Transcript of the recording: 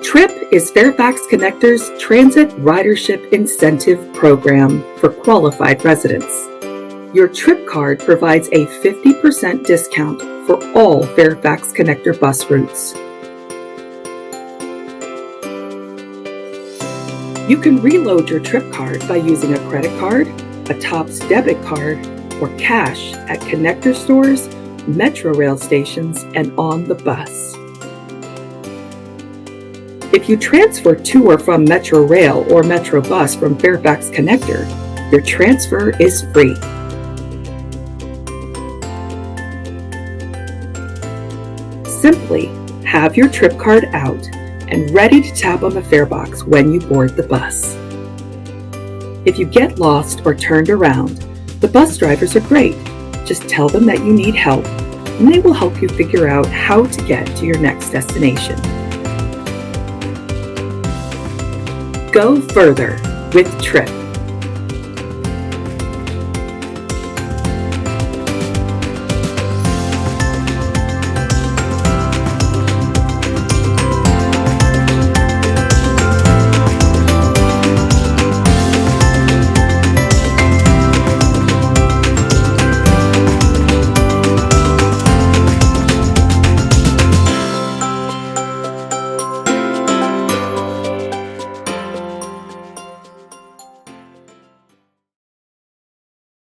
TRIP is Fairfax Connector's Transit Ridership Incentive Program for qualified residents. Your TRIP card provides a 50% discount for all Fairfax Connector bus routes. You can reload your TRIP card by using a credit card, a TOPS debit card, or cash at connector stores, metro rail stations, and on the bus. If you transfer to or from Metro Rail or Metro Bus from Fairfax Connector, your transfer is free. Simply have your TRIP card out and ready to tap on the fare box when you board the bus. If you get lost or turned around, the bus drivers are great. Just tell them that you need help, and they will help you figure out how to get to your next destination. Go further with TRIP.